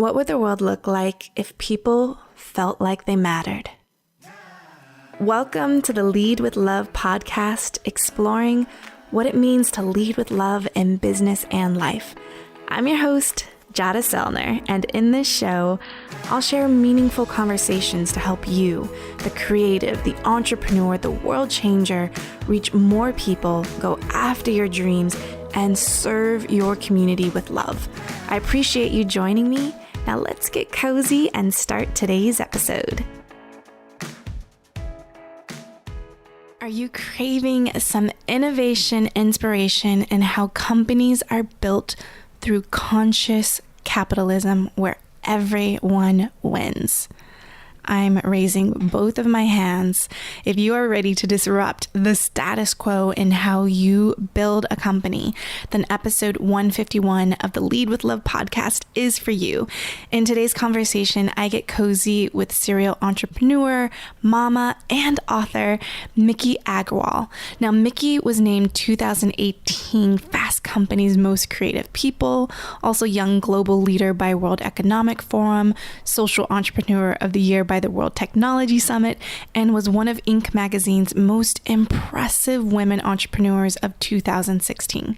What would the world look like if people felt like they mattered? Welcome to the Lead with Love podcast, exploring what it means to lead with love in business and life. I'm your host, Jada Selner, and in this show, I'll share meaningful conversations to help you, the creative, the entrepreneur, the world changer, reach more people, go after your dreams, and serve your community with love. I appreciate you joining me. Now let's get cozy and start today's episode. Are you craving some innovation, inspiration, in how companies are built through conscious capitalism where everyone wins? I'm raising both of my hands. If you are ready to disrupt the status quo in how you build a company, then episode 151 of the Lead with Love podcast is for you. In today's conversation, I get cozy with serial entrepreneur, mama, and author Miki Agrawal. Now, Miki was named 2018 Fast Company's Most Creative People, also Young Global Leader by World Economic Forum, Social Entrepreneur of the Year by the World Technology Summit, and was one of Inc. magazine's most impressive women entrepreneurs of 2016.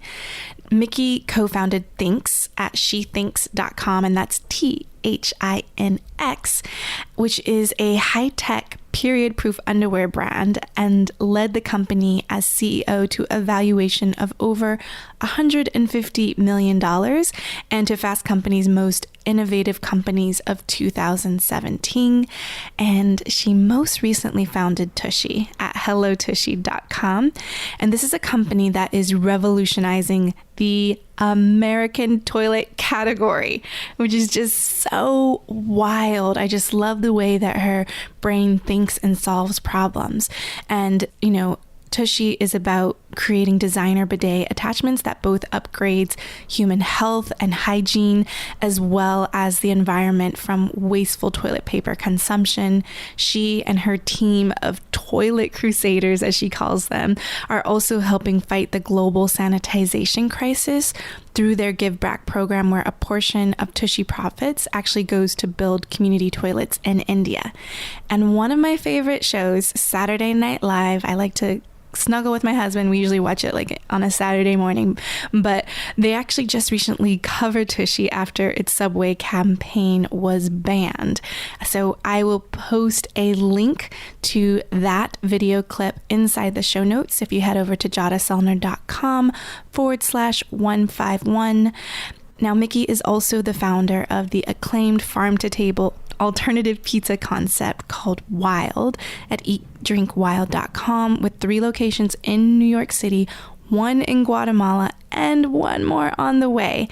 Miki co-founded Thinx at shethinx.com, and that's THINX, which is a high-tech period-proof underwear brand, and led the company as CEO to a valuation of over $150 million and to Fast Company's most innovative companies of 2017. And she most recently founded Tushy at hellotushy.com. And this is a company that is revolutionizing the American toilet category, which is just so wild. I just love the way that her brain thinks and solves problems. And, Tushy is about creating designer bidet attachments that both upgrades human health and hygiene, as well as the environment from wasteful toilet paper consumption. She and her team of toilet crusaders, as she calls them, are also helping fight the global sanitization crisis through their Giveback program, where a portion of Tushy profits actually goes to build community toilets in India. And one of my favorite shows, Saturday Night Live, I like to snuggle with my husband. We usually watch it like on a Saturday morning, but they actually just recently covered Tushy after its Subway campaign was banned. So I will post a link to that video clip inside the show notes if you head over to jadaselner.com/151. Now, Miki is also the founder of the acclaimed farm-to-table alternative pizza concept called Wild at eatdrinkwild.com, with 3 locations in New York City, 1 in Guatemala, and 1 more on the way.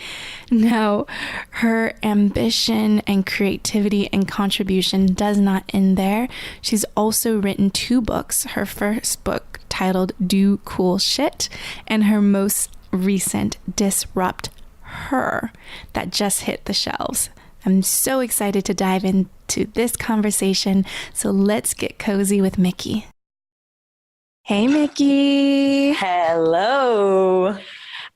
Now, her ambition and creativity and contribution does not end there. She's also written 2 books, her first book titled Do Cool Shit, and her most recent Disrupt Her, that just hit the shelves. I'm so excited to dive into this conversation, so let's get cozy with Miki. Hey, Miki. Hello.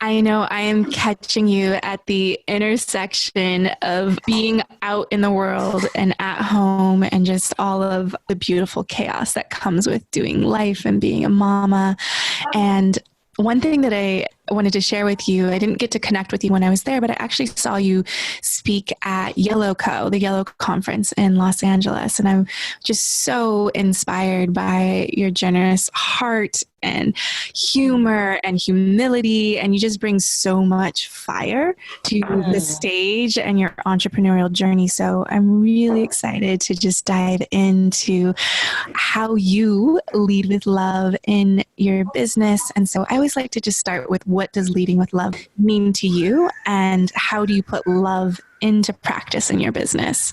I know I am catching you at the intersection of being out in the world and at home, and just all of the beautiful chaos that comes with doing life and being a mama. And one thing that I wanted to share with you, I didn't get to connect with you when I was there, but I actually saw you speak at the Yellow Conference in Los Angeles. And I'm just so inspired by your generous heart and humor and humility. And you just bring so much fire to the stage and your entrepreneurial journey. So I'm really excited to just dive into how you lead with love in your business. And so I always like to just start with, what does leading with love mean to you, and how do you put love into practice in your business?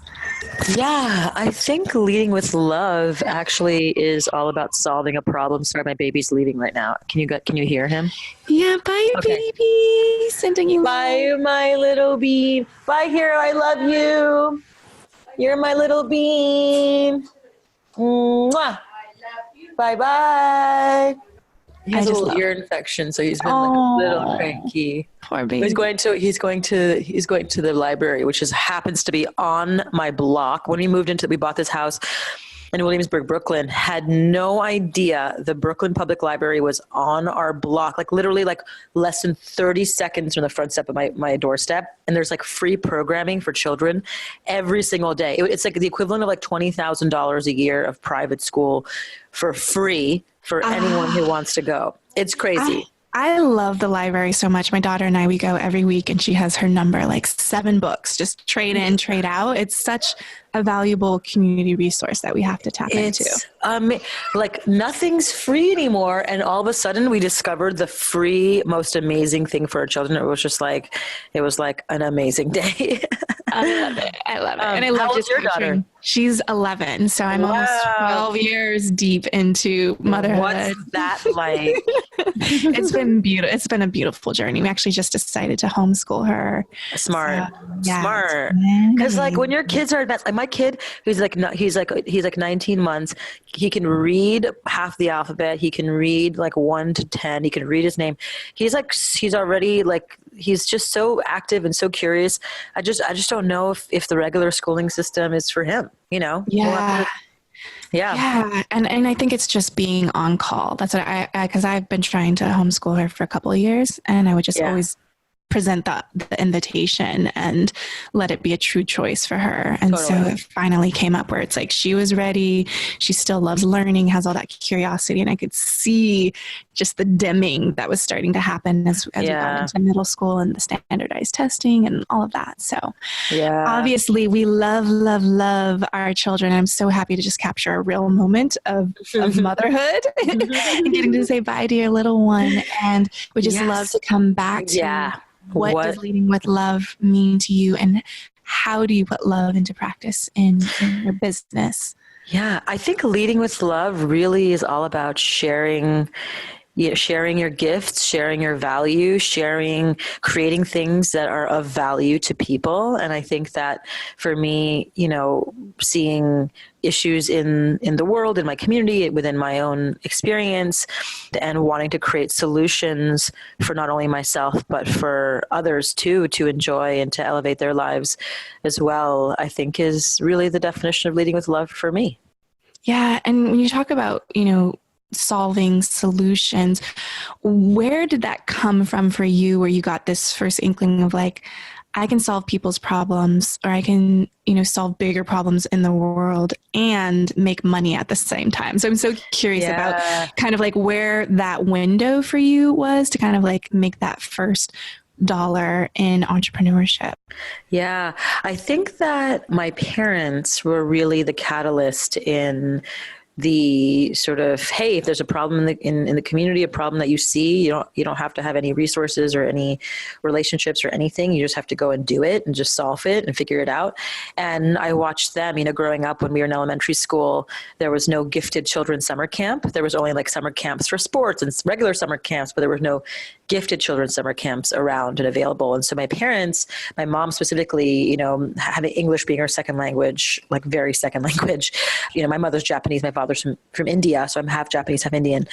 Yeah, I think leading with love actually is all about solving a problem. Sorry, my baby's leaving right now. Can you hear him? Yeah, bye, Okay. baby. Sending you Bye, my little bee. Bye, hero. I love you. You're my little bean. Mwah. Bye-bye. He has a little ear infection, so he's been like a little cranky. Poor baby. He's going to the library, which happens to be on my block. When we bought this house in Williamsburg, Brooklyn, had no idea the Brooklyn Public Library was on our block, like literally like less than 30 seconds from the front step of my doorstep. And there's like free programming for children every single day. It's like the equivalent of like $20,000 a year of private school for free for anyone who wants to go. It's crazy. I love the library so much. My daughter and I, we go every week, and she has her number, like 7 books, just trade in, trade out. It's such a valuable community resource that we have to tap into. Like nothing's free anymore. And all of a sudden we discovered the free, most amazing thing for our children. It was like an amazing day. I love it. And I love how old's your daughter? She's 11. So I'm almost 12 years deep into motherhood. What's that like? It's been beautiful. It's been a beautiful journey. We actually just decided to homeschool her. Smart. Because like when your kids are advanced, like my kid, he's like 19 months. He can read half the alphabet. He can read like 1 to 10. He can read his name. He's already like, he's just so active and so curious. I just don't know if the regular schooling system is for him, you know? Yeah. Yeah. And I think it's just being on call. That's what because I've been trying to homeschool her for a couple of years, and I would just always present the invitation and let it be a true choice for her. And so it finally came up where it's like she was ready. She still loves learning, has all that curiosity. And I could see just the dimming that was starting to happen as we got into middle school and the standardized testing and all of that. So obviously we love our children. I'm so happy to just capture a real moment of motherhood and getting to say bye to your little one. And we just love to come back to what does leading with love mean to you, and how do you put love into practice in your business? Yeah, I think leading with love really is all about sharing your gifts, sharing your value, creating things that are of value to people. And I think that for me, seeing issues in the world, in my community, within my own experience, and wanting to create solutions for not only myself, but for others too, to enjoy and to elevate their lives as well, I think is really the definition of leading with love for me. Yeah. And when you talk about, solving solutions, where did that come from for you, where you got this first inkling of like, I can solve people's problems, or I can, solve bigger problems in the world and make money at the same time? So I'm so curious about kind of like where that window for you was to kind of like make that first dollar in entrepreneurship. Yeah, I think that my parents were really the catalyst in the sort of, hey, if there's a problem in the community, a problem that you see, you don't have to have any resources or any relationships or anything. You just have to go and do it and just solve it and figure it out. And I watched them, growing up when we were in elementary school, there was no gifted children summer camp. There was only like summer camps for sports and regular summer camps, but there were no gifted children's summer camps around and available. And so my parents, my mom specifically, having English being her second language, like very second language, my mother's Japanese, my father's from India. So I'm half Japanese, half Indian.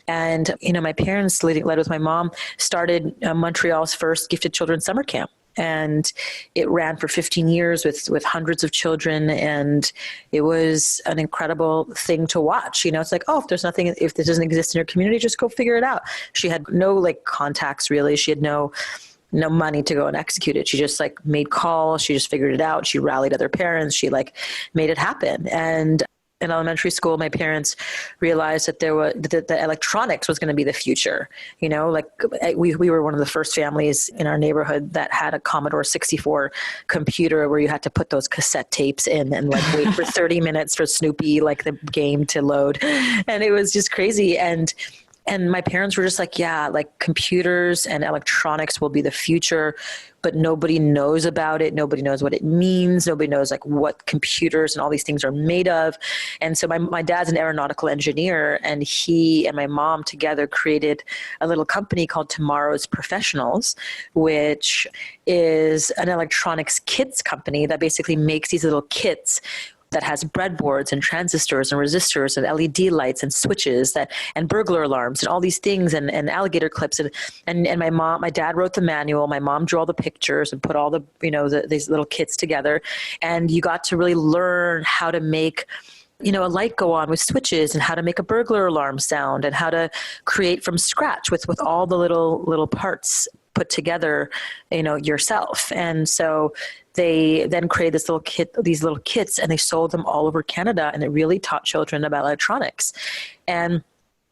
And, my parents, led with my mom, started Montreal's first gifted children's summer camp. And it ran for 15 years with hundreds of children. And it was an incredible thing to watch. It's like, if this doesn't exist in your community, just go figure it out. She had no like contacts really. She had no money to go and execute it. She just like made calls. She just figured it out. She rallied other parents. She like made it happen. And in elementary school, my parents realized that that electronics was going to be the future. We were one of the first families in our neighborhood that had a Commodore 64 computer where you had to put those cassette tapes in and like wait for 30 minutes for Snoopy, like the game to load. And it was just crazy. And my parents were just like, yeah, like computers and electronics will be the future, but nobody knows about it. Nobody knows what it means. Nobody knows like what computers and all these things are made of. And so my dad's an aeronautical engineer, and he and my mom together created a little company called Tomorrow's Professionals, which is an electronics kits company that basically makes these little kits that has breadboards and transistors and resistors and LED lights and switches and burglar alarms and all these things and alligator clips. And my dad wrote the manual. My mom drew all the pictures and put all the, these little kits together. And you got to really learn how to make a light go on with switches, and how to make a burglar alarm sound, and how to create from scratch with all the little parts put together, yourself. And so they then created these little kits, and they sold them all over Canada. And it really taught children about electronics. And,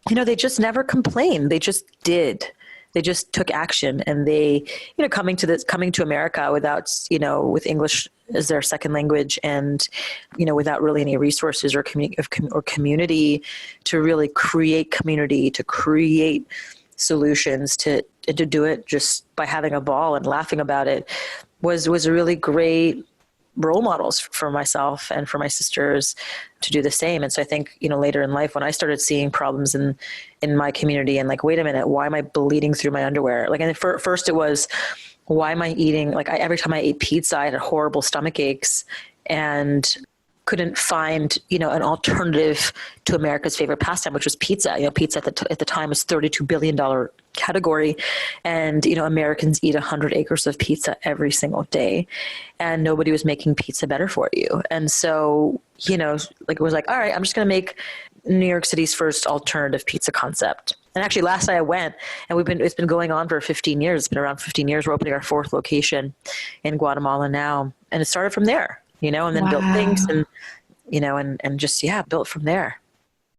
they just never complained. They just did. They just took action, and they, coming to America without, with English as their second language, and, without really any resources or community to really create community, to create solutions, to do it just by having a ball and laughing about it was a really great role models for myself and for my sisters to do the same. And so I think, later in life, when I started seeing problems in my community and like, wait a minute, why am I bleeding through my underwear? Like, and first it was, why am I eating? Like every time I ate pizza, I had horrible stomach aches and couldn't find, an alternative to America's favorite pastime, which was pizza. Pizza at the time was $32 billion category. And, Americans eat 100 acres of pizza every single day, and nobody was making pizza better for you. And so, it was like, all right, I'm just going to make New York City's first alternative pizza concept. And actually last night I went, and it's been going on for 15 years. It's been around 15 years. We're opening our 4th location in Guatemala now. And it started from there. And then built things and, and just, built from there.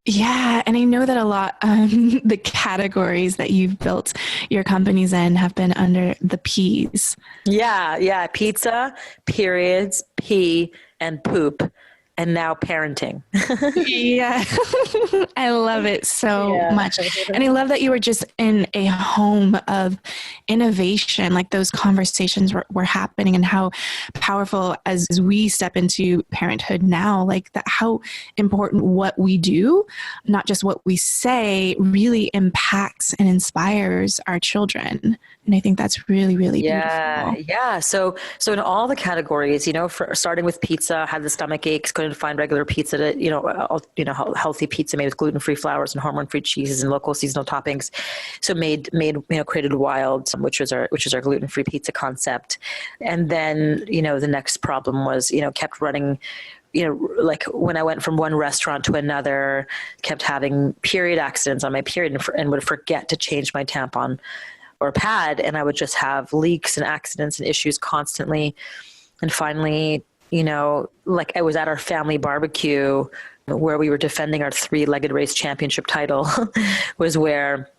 Yeah. And I know that a lot the categories that you've built your companies in have been under the P's. Yeah. Yeah. Pizza, periods, pee, and poop. And now parenting. Yeah. I love it so much. And I love that you were just in a home of innovation, like those conversations were happening, and how powerful as we step into parenthood now, like that, how important what we do, not just what we say, really impacts and inspires our children. And I think that's really, really beautiful. Yeah. So in all the categories, starting with pizza, had the stomach aches, couldn't find regular pizza to, healthy pizza made with gluten-free flours and hormone-free cheeses and local seasonal toppings. So created Wild, which is our gluten-free pizza concept. And then, the next problem was, kept running, like when I went from one restaurant to another, kept having period accidents on my period and would forget to change my tampon or pad. And I would just have leaks and accidents and issues constantly. And finally, like I was at our family barbecue where we were defending our 3-legged race championship title was where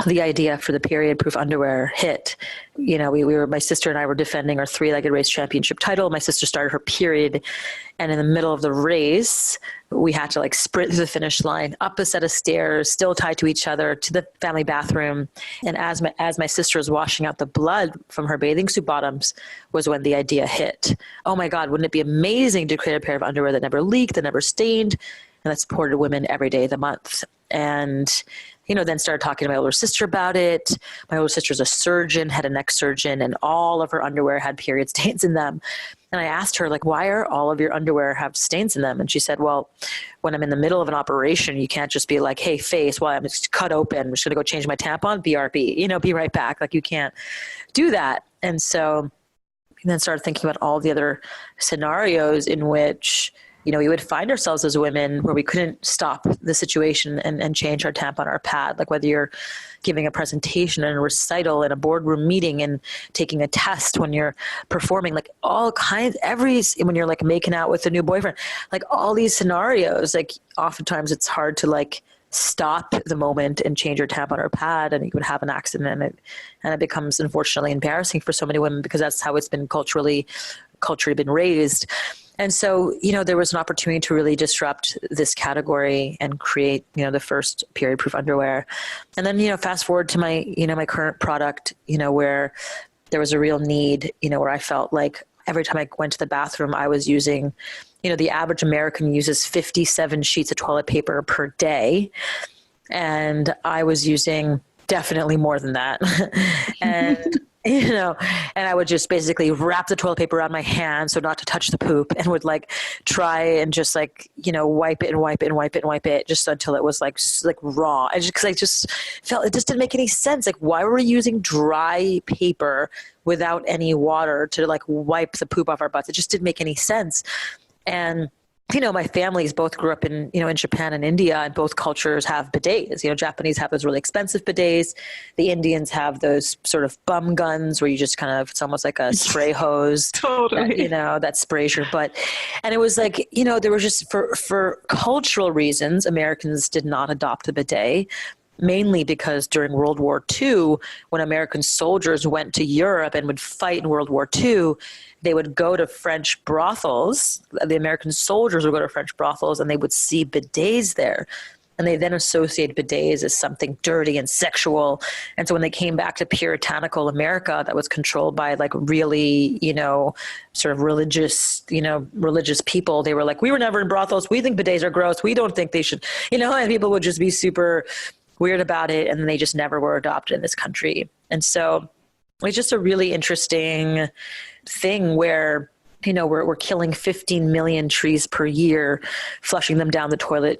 the idea for the period proof underwear hit. My sister and I were defending our 3-legged race championship title. My sister started her period, and in the middle of the race, we had to sprint through the finish line, up a set of stairs, still tied to each other, to the family bathroom. And as my sister was washing out the blood from her bathing suit bottoms was when the idea hit. Oh my God, wouldn't it be amazing to create a pair of underwear that never leaked, that never stained, and that supported women every day of the month? And then started talking to my older sister about it. My older sister's a surgeon, head and neck surgeon, and all of her underwear had period stains in them. And I asked her, why are all of your underwear have stains in them? And she said, well, when I'm in the middle of an operation, you can't just be like, hey, face, well, I'm just cut open. I'm just going to go change my tampon, BRB, be right back. You can't do that. And so then started thinking about all the other scenarios in which we would find ourselves as women where we couldn't stop the situation and change our tampon or pad. Like whether you're giving a presentation and a recital in a boardroom meeting and taking a test when you're performing, all kinds, when you're making out with a new boyfriend, all these scenarios, oftentimes it's hard to stop the moment and change your tampon or pad, and you would have an accident, and it becomes unfortunately embarrassing for so many women because that's how it's been culturally been raised. And so, there was an opportunity to really disrupt this category and create, the first period proof underwear. And then, fast forward to my, my current product, where there was a real need, where I felt like every time I went to the bathroom, I was using, the average American uses 57 sheets of toilet paper per day. And I was using definitely more than that. And and I would just basically wrap the toilet paper around my hand so not to touch the poop, and would like try and just like, wipe it and wipe it and wipe it and wipe it just until it was like raw. Cause I just felt it just didn't make any sense. Like, why were we using dry paper without any water to like wipe the poop off our butts? It just didn't make any sense. And my families both grew up in Japan and India, and both cultures have bidets. Japanese have those really expensive bidets. The Indians have those sort of bum guns where you just kind of, it's almost like a spray hose. Totally. That sprays your butt. And it was like, there was just for cultural reasons, Americans did not adopt the bidet. Mainly because during World War II, when American soldiers went to Europe and would fight in World War II, they would go to French brothels. The American soldiers would go to French brothels and they would see bidets there. And they then associate bidets as something dirty and sexual. And so when they came back to puritanical America that was controlled by like really, sort of religious people, they were like, we were never in brothels. We think bidets are gross. We don't think they should, and people would just be super weird about it. And then they just never were adopted in this country. And so it's just a really interesting thing where, we're killing 15 million trees per year, flushing them down the toilet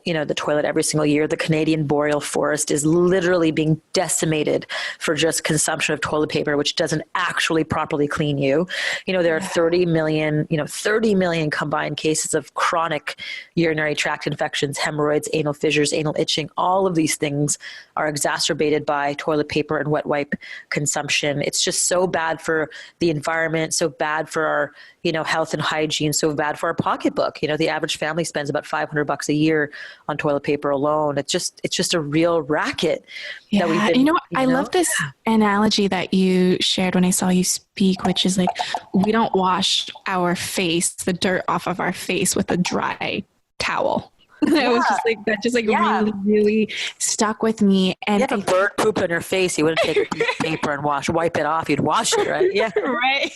every single year. The Canadian boreal forest is literally being decimated for just consumption of toilet paper, which doesn't actually properly clean you. There are 30 million combined cases of chronic urinary tract infections, hemorrhoids, anal fissures, anal itching. All of these things are exacerbated by toilet paper and wet wipe consumption. It's just so bad for the environment, so bad for our, health and hygiene, so bad for our pocketbook. The average family spends about $500 a year on toilet paper alone. It's just a real racket. Yeah. I love this analogy that you shared when I saw you speak, which is like, we don't wash our face, the dirt off of our face with a dry towel. Yeah. It was just like really, really stuck with me. And if a bird pooped on your face, you wouldn't take a piece of paper and wipe it off. You'd wash it, right? Yeah. Right.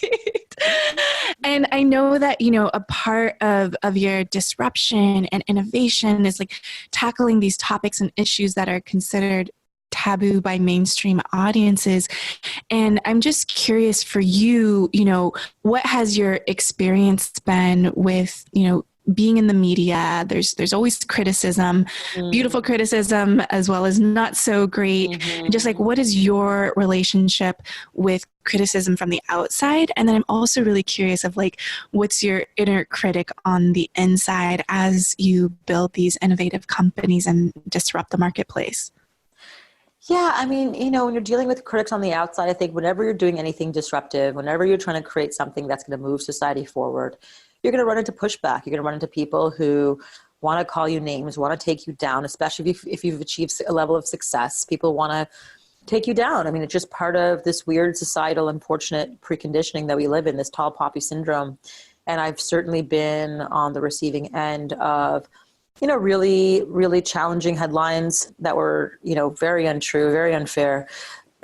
And I know that, a part of your disruption and innovation is like tackling these topics and issues that are considered taboo by mainstream audiences. And I'm just curious for you, what has your experience been with, being in the media? There's always criticism, beautiful criticism, as well as not so great. And just like, what is your relationship with criticism from the outside? And then I'm also really curious of like, what's your inner critic on the inside as you build these innovative companies and disrupt the marketplace? Yeah, I mean, when you're dealing with critics on the outside, I think whenever you're doing anything disruptive, whenever you're trying to create something that's going to move society forward, you're going to run into pushback. You're going to run into people who want to call you names, want to take you down, especially if you've achieved a level of success. People want to take you down. I mean, it's just part of this weird societal, unfortunate preconditioning that we live in, this tall poppy syndrome. And I've certainly been on the receiving end of, really, really challenging headlines that were, very untrue, very unfair.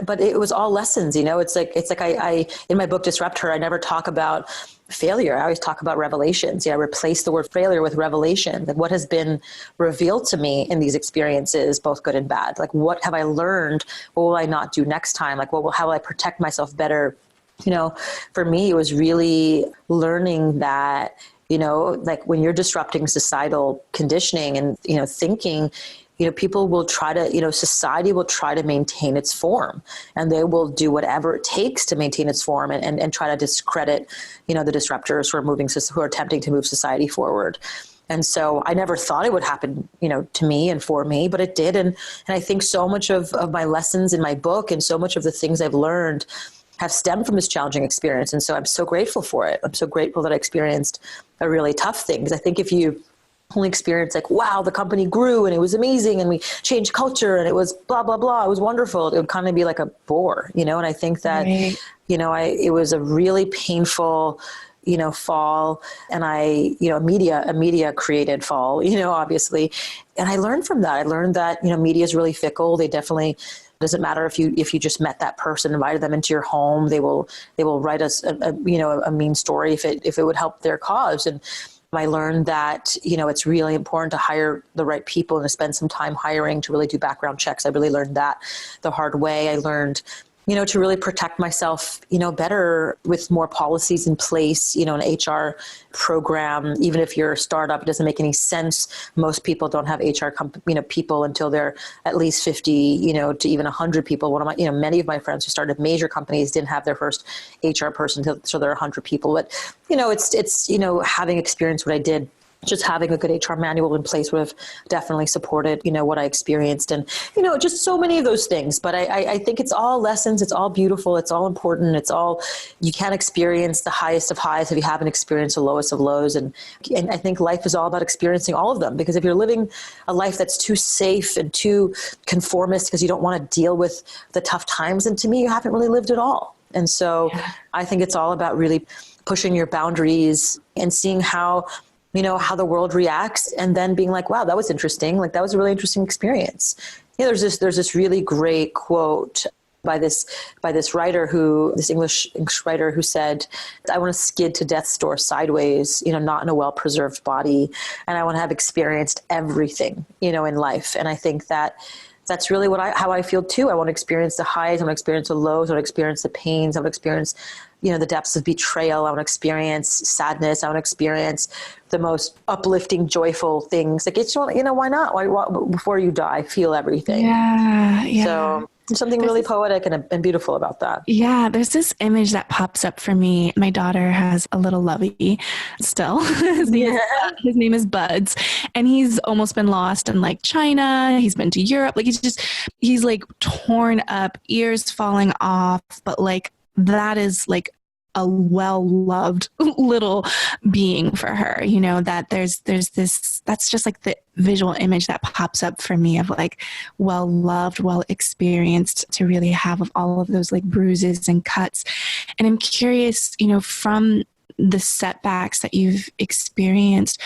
But it was all lessons, it's like I in my book, Disrupt Her, I never talk about failure. I always talk about revelations. I replace the word failure with revelation. Like, what has been revealed to me in these experiences, both good and bad? Like, what have I learned? What will I not do next time? Like, how will I protect myself better? For me, it was really learning that, like when you're disrupting societal conditioning and, thinking, people will try to, society will try to maintain its form, and they will do whatever it takes to maintain its form and try to discredit, the disruptors who are attempting to move society forward. And so I never thought it would happen, to me and for me, but it did. And I think so much of my lessons in my book and so much of the things I've learned have stemmed from this challenging experience. And so I'm so grateful for it. I'm so grateful that I experienced a really tough thing. Because I think if you only experience like, wow, the company grew and it was amazing and we changed culture and it was blah, blah, blah, it was wonderful, it would kind of be like a bore, and I think that, right. It was a really painful, fall, and a media created fall, obviously. And I learned from that. I learned that, media is really fickle. They definitely, doesn't matter if you just met that person, invited them into your home, they will write us a mean story if it would help their cause. And I learned that, it's really important to hire the right people and to spend some time hiring to really do background checks. I really learned that the hard way. I learned, to really protect myself, better with more policies in place, an HR program. Even if you're a startup, it doesn't make any sense. Most people don't have HR people until they're at least 50, to even 100 people. One of my, many of my friends who started major companies didn't have their first HR person until they're 100 people. But, it's having experienced what I did, just having a good HR manual in place would have definitely supported, what I experienced, and, just so many of those things. But I think it's all lessons. It's all beautiful. It's all important. You can't experience the highest of highs if you haven't experienced the lowest of lows. And I think life is all about experiencing all of them, because if you're living a life that's too safe and too conformist because you don't want to deal with the tough times, then to me, you haven't really lived at all. And so I think it's all about really pushing your boundaries and seeing how the world reacts, and then being like, wow, that was interesting. Like, that was a really interesting experience. There's this really great quote by this writer this English writer who said, I want to skid to death's door sideways, not in a well-preserved body. And I want to have experienced everything, in life. And I think that's really how I feel too. I want to experience the highs. I want to experience the lows. I want to experience the pains. I want to experience, the depths of betrayal. I want to experience sadness. I want to experience the most uplifting, joyful things. Like, it's, why not? Why, before you die, feel everything. Yeah. So there's something really poetic and beautiful about that. Yeah, there's this image that pops up for me. My daughter has a little lovey still. His name is Buds, and he's almost been lost in like China. He's been to Europe. Like, he's like torn up, ears falling off, but like that is like a well-loved little being for her, that there's this, that's just like the visual image that pops up for me of like well-loved, well-experienced, to really have of all of those like bruises and cuts. And I'm curious, from the setbacks that you've experienced,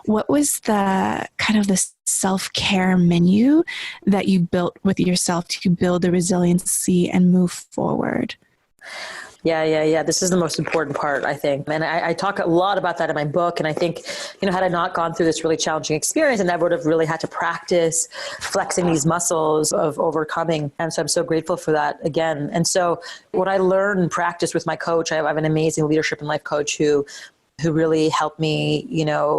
what was the kind of the self-care menu that you built with yourself to build the resiliency and move forward? Yeah. This is the most important part, I think. And I talk a lot about that in my book. And I think, had I not gone through this really challenging experience, and I would have really had to practice flexing these muscles of overcoming. And so I'm so grateful for that again. And so what I learned and practiced with my coach, I have an amazing leadership and life coach who really helped me,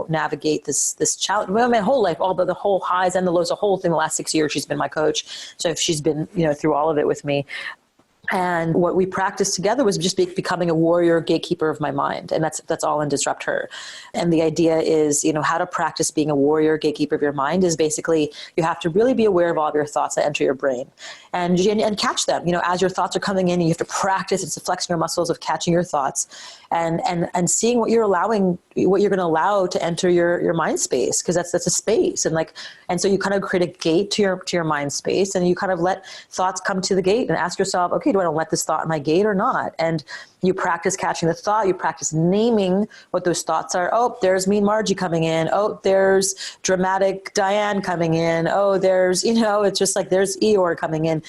navigate this challenge. Well, my whole life, all the whole highs and the lows, the whole thing, the last 6 years, she's been my coach. So she's been, through all of it with me. And what we practiced together was just becoming a warrior gatekeeper of my mind. And that's all in Disrupt Her. And the idea is, how to practice being a warrior gatekeeper of your mind is basically you have to really be aware of all of your thoughts that enter your brain and catch them, as your thoughts are coming in, and you have to practice. It's the flexing your muscles of catching your thoughts and seeing what you're going to allow to enter your mind space. Cause that's a space. And so you kind of create a gate to your mind space, and you kind of let thoughts come to the gate and ask yourself, okay, do I want to let this thought in my gate or not? And you practice catching the thought. You practice naming what those thoughts are. Oh, there's Mean Margie coming in. Oh, there's dramatic Diane coming in. Oh, there's, it's just like there's Eeyore coming in.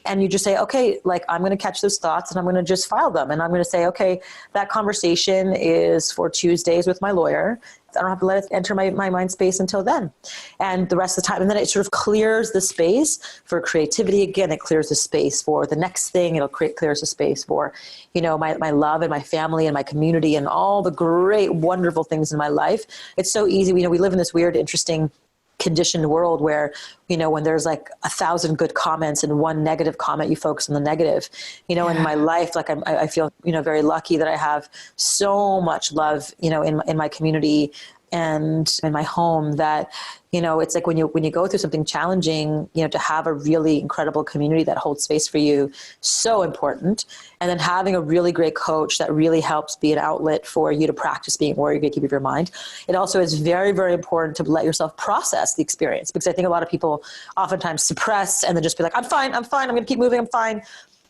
And you just say, okay, like I'm going to catch those thoughts and I'm going to just file them. And I'm going to say, okay, that conversation is for Tuesdays with my lawyer. I don't have to let it enter my mind space until then. And the rest of the time, and then it sort of clears the space for creativity. Again, it clears the space for the next thing. It'll clears the space for, my love and my family and my community and all the great, wonderful things in my life. It's so easy. We live in this weird, interesting, conditioned world where, when there's like 1,000 good comments and one negative comment, you focus on the negative. In my life, like I feel, very lucky that I have so much love, in my community and in my home that, it's like when you go through something challenging, to have a really incredible community that holds space for you, so important. And then having a really great coach that really helps be an outlet for you to practice being a warrior gatekeeper of your mind. It also is very, very important to let yourself process the experience, because I think a lot of people oftentimes suppress and then just be like, I'm fine, I'm going to keep moving, I'm fine.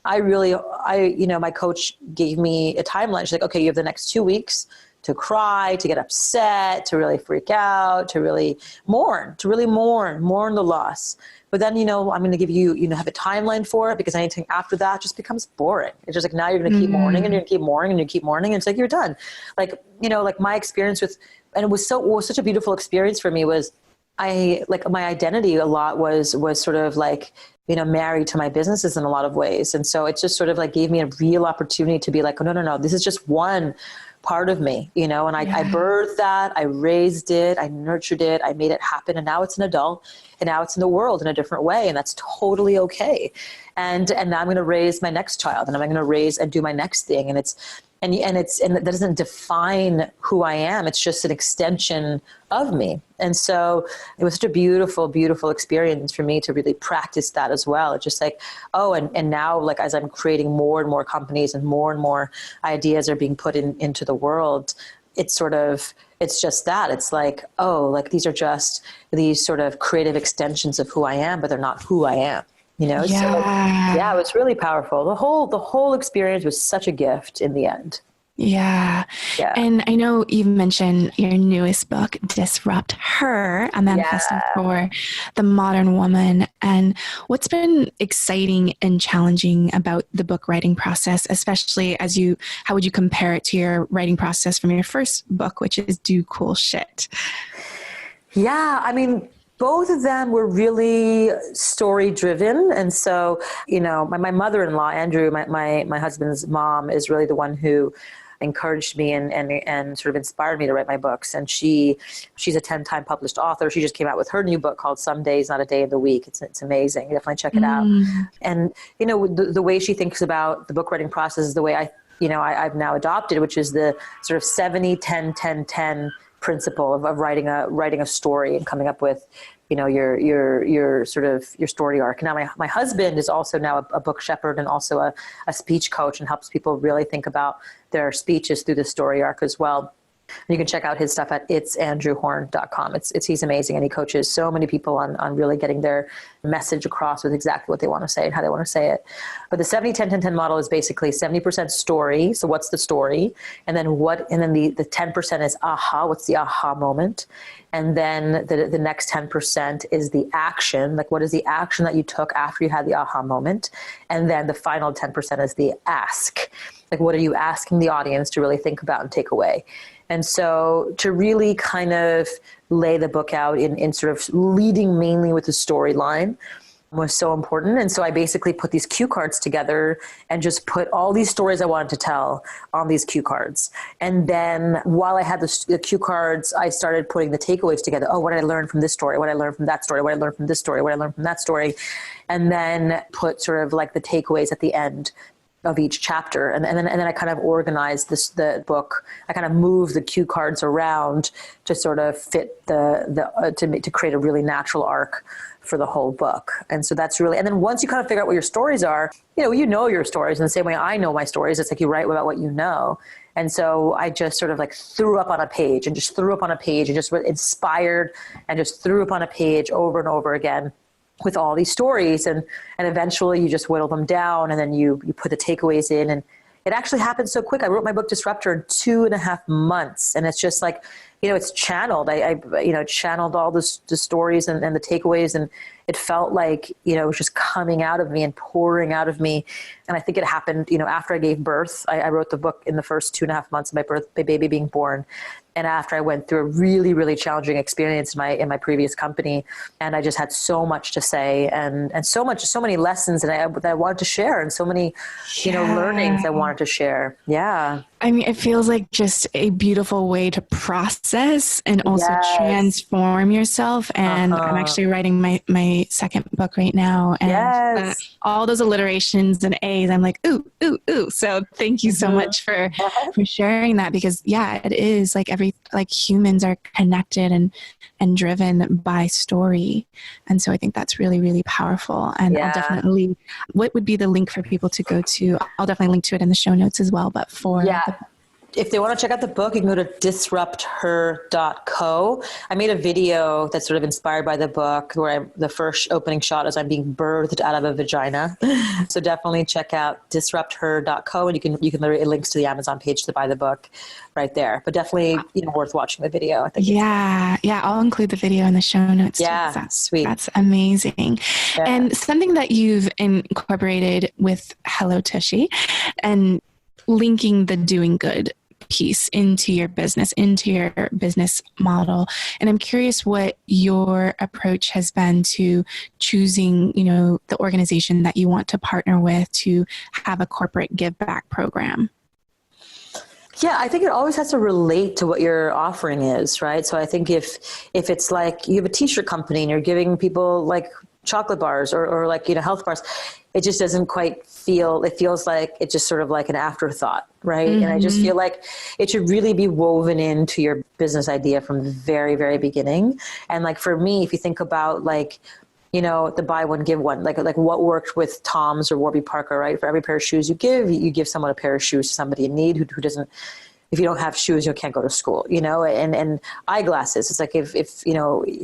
My coach gave me a timeline. She's like, okay, you have the next 2 weeks to cry, to get upset, to really freak out, to really mourn the loss. But then, I'm going to give you, have a timeline for it, because anything after that just becomes boring. It's just like, now you're going to keep mourning and you're going to keep mourning and you keep mourning. And it's like, you're done. Like, like my experience with, and it was such a beautiful experience for me was, I like my identity a lot was sort of like, married to my businesses in a lot of ways. And so it just sort of like gave me a real opportunity to be like, oh, no, this is just one part of me, and I birthed that, I raised it, I nurtured it, I made it happen. And now it's an adult, and now it's in the world in a different way. And that's totally okay. And now I'm going to raise my next child, and I'm going to raise and do my next thing. And that doesn't define who I am. It's just an extension of me. And so it was such a beautiful, beautiful experience for me to really practice that as well. It's just like, and now like, as I'm creating more and more companies and more ideas are being put into the world, it's just that. It's like, these are just these sort of creative extensions of who I am, but they're not who I am. Yeah. So yeah, it was really powerful. The whole experience was such a gift in the end. Yeah. And I know you've mentioned your newest book, Disrupt Her, a manifesto for the modern woman. And what's been exciting and challenging about the book writing process, especially how would you compare it to your writing process from your first book, which is Do Cool Shit? Yeah. I mean, both of them were really story driven. And so, my mother-in-law, Andrew, my husband's mom, is really the one who encouraged me and sort of inspired me to write my books. And she's a 10-time published author. She just came out with her new book called Some Days, Not a Day in the Week. It's amazing. You definitely check it out. And, the way she thinks about the book writing process is the way I've now adopted, which is the sort of 70-10-10-10 principle of writing a story and coming up with, your sort of your story arc. Now my husband is also now a book shepherd and also a speech coach, and helps people really think about their speeches through the story arc as well. You can check out his stuff at itsandrewhorn.com. He's amazing, and he coaches so many people on really getting their message across with exactly what they want to say and how they want to say it. But the 70-10-10-10 model is basically 70% story. So what's the story? And then the 10% is aha. What's the aha moment? And then the next 10% is the action. Like, what is the action that you took after you had the aha moment? And then the final 10% is the ask. Like, what are you asking the audience to really think about and take away? And so to really kind of lay the book out in sort of leading mainly with the storyline was so important. And so I basically put these cue cards together and just put all these stories I wanted to tell on these cue cards. And then while I had the cue cards, I started putting the takeaways together. Oh, what did I learn from this story? What did I learn from that story? What did I learn from this story? What did I learn from that story? And then put sort of like the takeaways at the end of each chapter. And then I kind of organized the book. I kind of moved the cue cards around to sort of fit to create a really natural arc for the whole book. And so that's really, and then once you kind of figure out what your stories are, you know your stories in the same way I know my stories. It's like you write about what you know. And so I just sort of like threw up on a page and just inspired and just threw up on a page over and over again with all these stories. And eventually you just whittle them down, and then you put the takeaways in, and it actually happened so quick. I wrote my book Disrupt Her in 2.5 months. And it's just like, it's channeled. I channeled all the stories and the takeaways, and it felt like, it was just coming out of me and pouring out of me. And I think it happened, after I gave birth. I wrote the book in the first 2.5 months of my baby being born. And after I went through a really, really challenging experience in my previous company, and I just had so much to say and so many lessons that I wanted to share, and so many, learnings I wanted to share. Yeah. I mean, it feels like just a beautiful way to process and also transform yourself. And I'm actually writing my second book right now. And all those alliterations and A's, I'm like, ooh, ooh, ooh. So thank you so much for sharing that, because it is like humans are connected and driven by story. And so I think that's really, really powerful. And I'll definitely, what would be the link for people to go to? I'll definitely link to it in the show notes as well. But if they want to check out the book, you can go to disrupther.co. I made a video that's sort of inspired by the book, where the first opening shot is I'm being birthed out of a vagina. So definitely check out disrupther.co, and you can literally, it links to the Amazon page to buy the book right there. But definitely, worth watching the video, I think. I'll include the video in the show notes. Yeah, sweet. That's amazing. Yeah. And something that you've incorporated with Hello Tushy and linking the doing good piece into your business model. And I'm curious what your approach has been to choosing, the organization that you want to partner with to have a corporate give back program. Yeah, I think it always has to relate to what your offering is, right? So I think if it's like you have a t-shirt company and you're giving people like chocolate bars or like, health bars, it just doesn't quite it feels like it's just sort of like an afterthought, right? Mm-hmm. And I just feel like it should really be woven into your business idea from the very, very beginning. And like for me, if you think about like, the buy one, give one, like what worked with Tom's or Warby Parker, right? For every pair of shoes you give someone a pair of shoes to somebody in need who doesn't, if you don't have shoes, you can't go to school, and eyeglasses. It's like if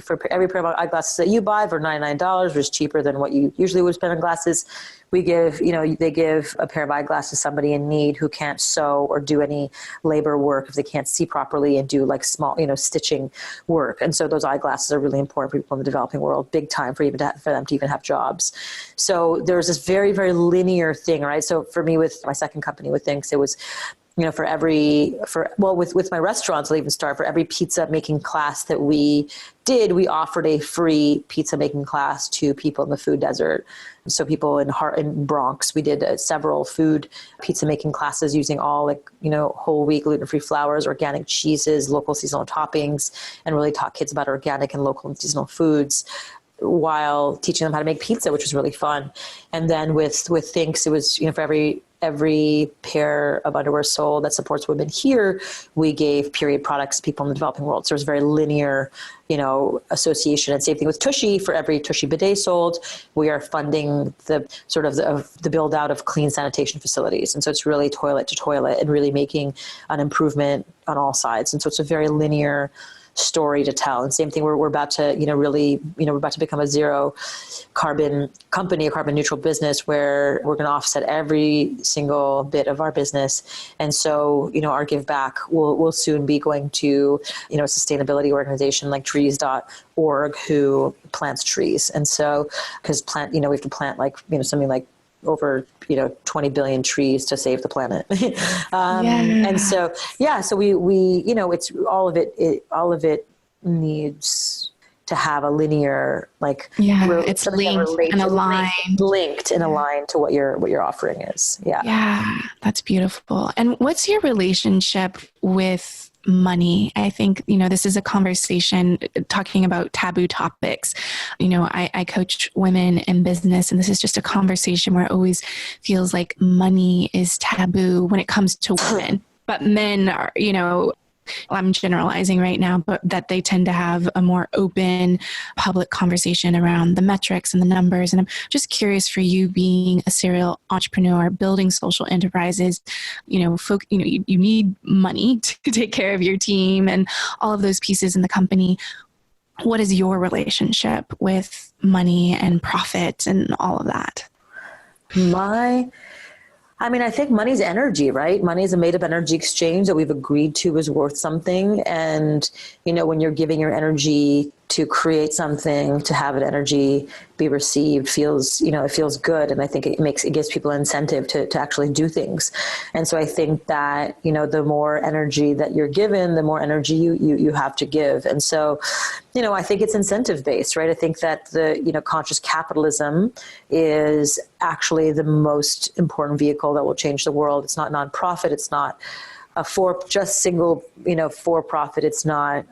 for every pair of eyeglasses that you buy for $99, which is cheaper than what you usually would spend on glasses, we give, they give a pair of eyeglasses to somebody in need who can't sew or do any labor work if they can't see properly and do like small, stitching work. And so those eyeglasses are really important for people in the developing world, big time for them to even have jobs. So there's this very, very linear thing, right? So for me, with my second company with Thinks, it was, with my restaurants, I'll even start, for every pizza making class that we did, we offered a free pizza making class to people in the food desert. So people in Bronx, we did several food pizza making classes using all whole wheat, gluten-free flours, organic cheeses, local seasonal toppings, and really taught kids about organic and local and seasonal foods while teaching them how to make pizza, which was really fun. And then with Thinks, it was, for every pair of underwear sold that supports women here, we gave period products to people in the developing world. So it was very linear, association. And same thing with Tushy. For every Tushy bidet sold, we are funding the sort of the build out of clean sanitation facilities. And so it's really toilet to toilet and really making an improvement on all sides. And so it's a very linear story to tell. And same thing, we're about to, we're about to become a zero carbon company, a carbon neutral business, where we're going to offset every single bit of our business. And so, our give back will soon be going to, a sustainability organization like trees.org who plants trees. And so, because we have to plant something like over 20 billion trees to save the planet. And so we it's all of it needs to have a linear it's linked and aligned to what your offering is. Yeah, that's beautiful. And what's your relationship with money? I think, this is a conversation talking about taboo topics. I coach women in business, and this is just a conversation where it always feels like money is taboo when it comes to women. But men are, I'm generalizing right now, but that they tend to have a more open public conversation around the metrics and the numbers. And I'm just curious, for you being a serial entrepreneur, building social enterprises, you need money to take care of your team and all of those pieces in the company. What is your relationship with money and profit and all of that? I think money's energy, right? Money is a made-up energy exchange that we've agreed to is worth something. And, when you're giving your energy to create something, to have an energy be received feels, it feels good. And I think it gives people an incentive to actually do things. And so I think that, the more energy that you're given, the more energy you have to give. And so, I think it's incentive based, right? I think that the, conscious capitalism is actually the most important vehicle that will change the world. It's not nonprofit. It's not for profit. It's not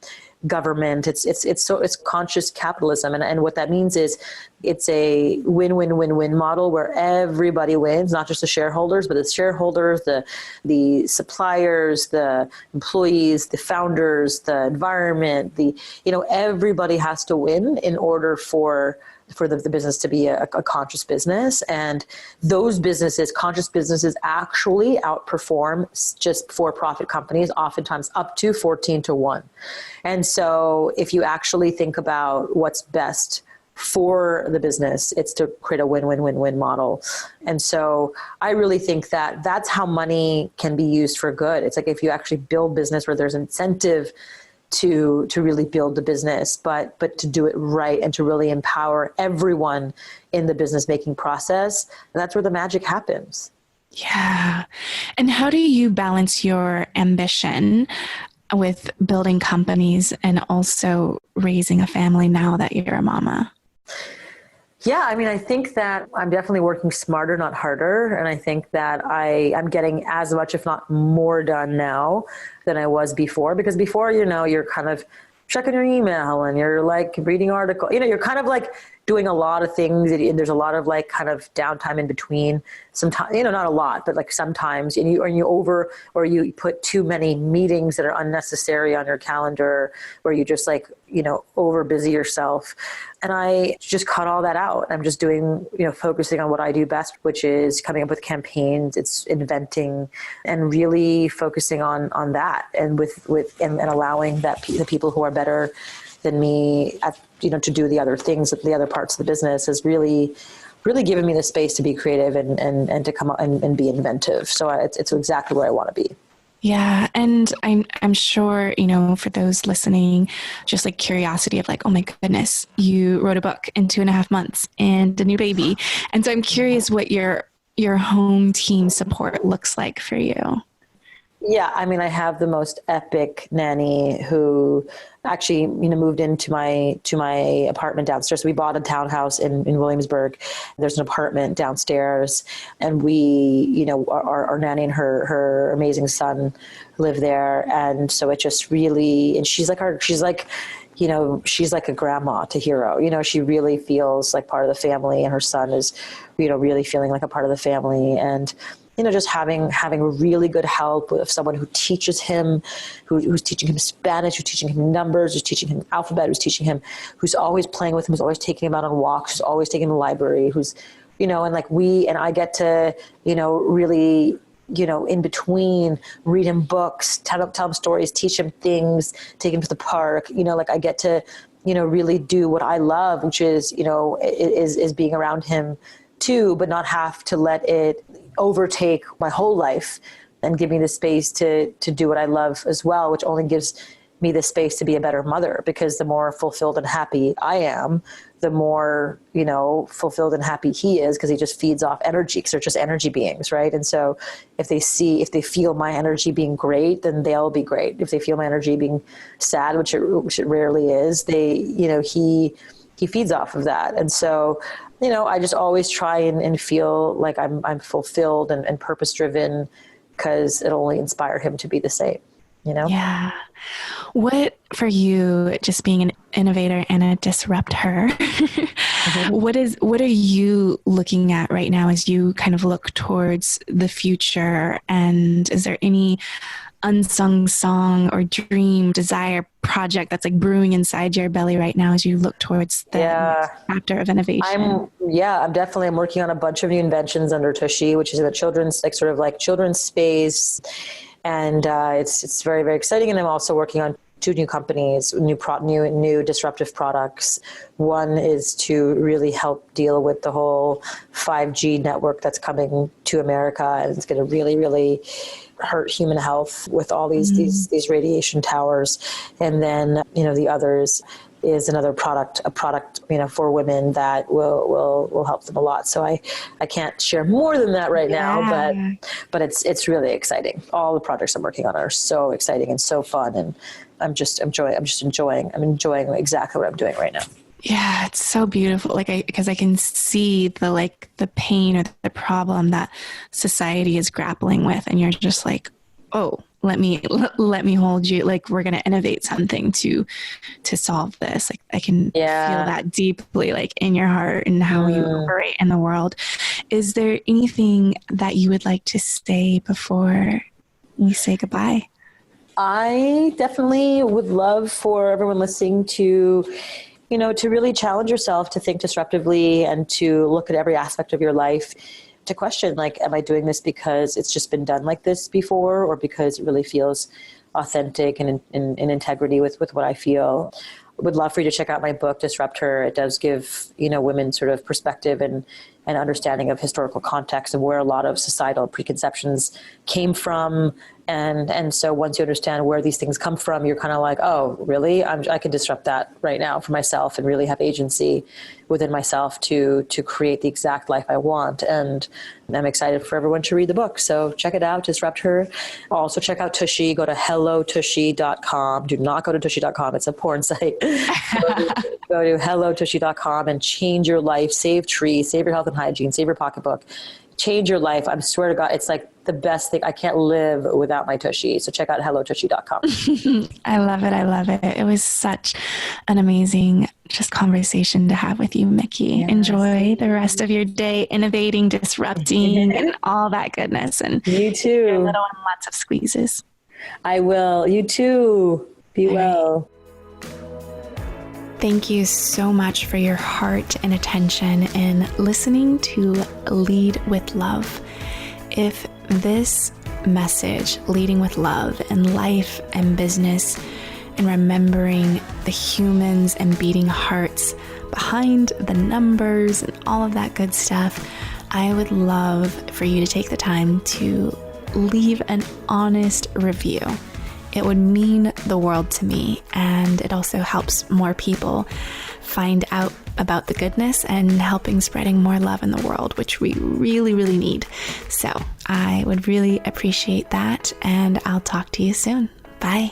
government. It's conscious capitalism. And what that means is it's a win-win-win-win model where everybody wins, not just the shareholders, but the shareholders, the suppliers, the employees, the founders, the environment, everybody has to win in order for the business to be a conscious business. And those conscious businesses actually outperform just for-profit companies, oftentimes up to 14-1. And so if you actually think about what's best for the business, it's to create a win-win-win-win model. And so I really think that that's how money can be used for good. It's like if you actually build business where there's incentive to really build the business, but to do it right and to really empower everyone in the business making process. And that's where the magic happens. Yeah. And how do you balance your ambition with building companies and also raising a family now that you're a mama? Yeah, I mean, I think that I'm definitely working smarter, not harder. And I think that I'm getting as much, if not more done now than I was before. Because before, you're kind of checking your email and you're like reading articles, you're kind of like doing a lot of things. And there's a lot of like kind of downtime in between sometimes, not a lot, but like sometimes, and you put too many meetings that are unnecessary on your calendar, where you just like, over busy yourself. And I just cut all that out. I'm just doing, focusing on what I do best, which is coming up with campaigns. It's inventing and really focusing on that, and and allowing the people who are better than me to do the other things, the other parts of the business, has really given me the space to be creative and to come up and be inventive. So it's exactly where I want to be. Yeah. And I'm sure, for those listening, just like curiosity of like, oh my goodness, you wrote a book in 2.5 months and a new baby. And so I'm curious what your home team support looks like for you. Yeah, I mean, I have the most epic nanny who actually, moved into my apartment downstairs. So we bought a townhouse in Williamsburg. There's an apartment downstairs, and we, our nanny and her amazing son live there. And so it just really, and she's like a grandma to Hero. She really feels like part of the family, and her son is, really feeling like a part of the family. And just having really good help with someone who teaches him, who's teaching him Spanish, who's teaching him numbers, who's teaching him alphabet, who's always playing with him, who's always taking him out on walks, who's always taking him to the library, and I get to, really, in between, read him books, tell him stories, teach him things, take him to the park, I get to, really do what I love, which is, is being around him too, but not have to let it overtake my whole life, and give me the space to do what I love as well, which only gives me the space to be a better mother, because the more fulfilled and happy I am, the more, fulfilled and happy he is, because he just feeds off energy, because they're just energy beings, right? And so if they feel my energy being great, then they'll be great. If they feel my energy being sad, which it rarely is, he feeds off of that. And so, I just always try and feel like I'm fulfilled and purpose driven, because it'll only inspire him to be the same, Yeah. What for you, just being an innovator and a disruptor, what are you looking at right now as you kind of look towards the future? And is there any unsung song or dream, desire, project that's like brewing inside your belly right now as you look towards the next chapter of innovation? I'm working on a bunch of new inventions under Tushy, which is a children's children's space. And it's very, very exciting. And I'm also working on 2 new companies, new disruptive products. One is to really help deal with the whole 5G network that's coming to America, and it's going to really, really hurt human health with all these radiation towers. And then, the others is a product, for women that will help them a lot. So I can't share more than that right now, but it's really exciting. All the projects I'm working on are so exciting and so fun, and I'm enjoying exactly what I'm doing right now. Yeah, it's so beautiful. Because I can see the pain or the problem that society is grappling with, and you're just like, oh, let me hold you. Like, we're going to innovate something to solve this. Like, I can feel that deeply, like in your heart and how you operate in the world. Is there anything that you would like to say before we say goodbye? I definitely would love for everyone listening to really challenge yourself to think disruptively, and to look at every aspect of your life, to question, like, am I doing this because it's just been done like this before, or because it really feels authentic and in integrity with what I feel? Would love for you to check out my book, Disrupt Her. It does give, women sort of perspective and an understanding of historical context of where a lot of societal preconceptions came from. And so once you understand where these things come from, you're kind of like, oh, really? I can disrupt that right now for myself and really have agency within myself to create the exact life I want. And I'm excited for everyone to read the book. So check it out, Disrupt Her. Also check out Tushy. Go to hellotushy.com. Do not go to tushy.com. It's a porn site. Go to hellotushy.com and change your life, save trees, save your health and hygiene, save your pocketbook. Change your life. I swear to God, it's like the best thing. I can't live without my Tushy. So check out hellotushy.com. I love it. I love it. It was such an amazing just conversation to have with you, Miki. Yes. Enjoy the rest of your day, innovating, disrupting, and all that goodness. And you too. Your little one, lots of squeezes. I will. You too. Be all well. Right. Thank you so much for your heart and attention in listening to Lead with Love. If this message, leading with love in life and business, and remembering the humans and beating hearts behind the numbers and all of that good stuff, I would love for you to take the time to leave an honest review. It would mean the world to me, and it also helps more people find out about the goodness and helping spreading more love in the world, which we really, really need. So I would really appreciate that, and I'll talk to you soon. Bye.